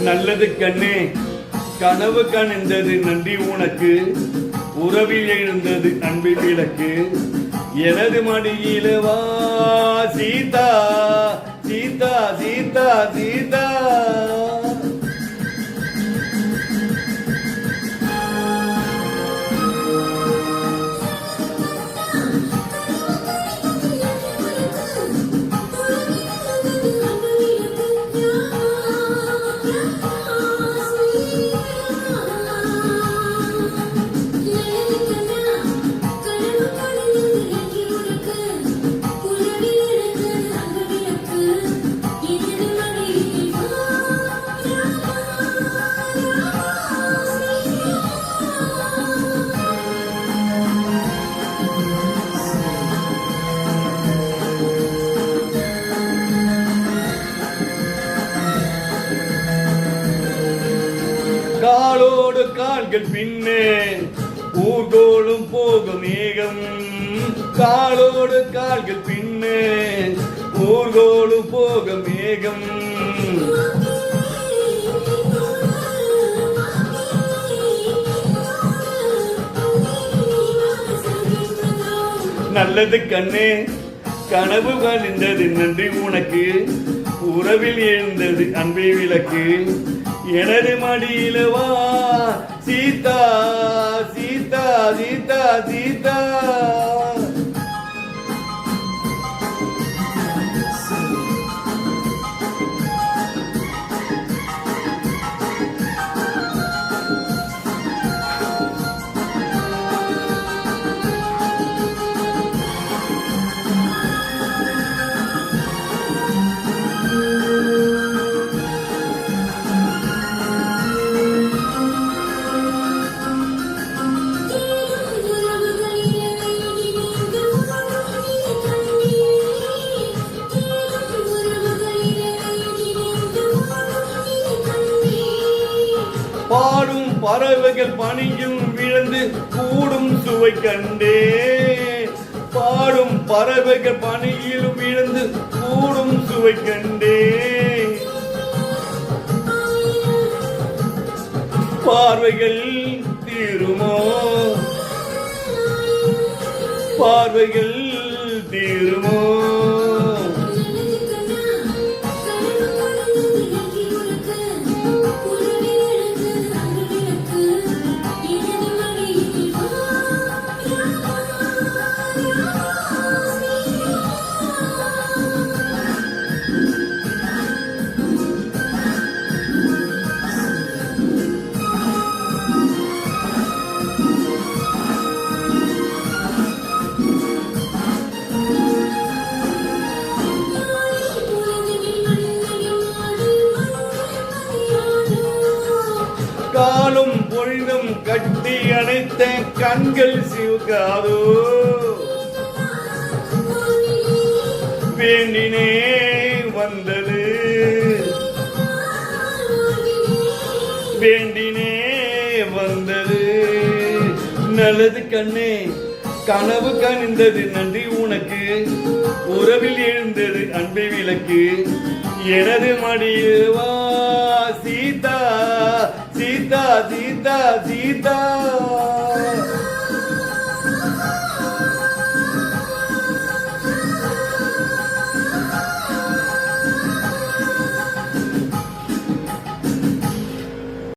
நல்லது கண்ணே கனவு கணிந்தது நன்றி உனக்கு உறவில் எழுந்தது அன்பு விளக்கு எனது மடியில வா சீதா சீதா சீதா சீதா காலோடு கால்கள் பின்னே ஊர்கோளும் போகும் மேகம் காலோடு கால்கள் பின்னே ஊர்கோளும் போகும் மேகம் நல்லது கண்ணே கனவு கழிந்தது நன்றி உனக்கு உறவில் எழுந்தது அன்பை விளக்கு எனது மடியில வா சீதா சீதா சீதா சீதா பாடும் பறவைகள் பணியும் விழுந்து கூடும் சுவை கண்டே பாடும் பறவைகள் பணியிலும் விழுந்து கூடும் சுவை கண்டே பார்வைகள் தீருமோ பார்வைகள் தீருமோ காலும் பொழுதும் கட்டி அணைத்த கண்கள் சிவக்காதோ வேண்டினே வந்தது வேண்டினே வந்தது நல்லது கண்ணே கனவு கணிந்தது நன்றி உனக்கு உறவில் எழுந்தது அன்பை விளக்கு எனது மடியில் வா சீதா சீதா சீதா சீதா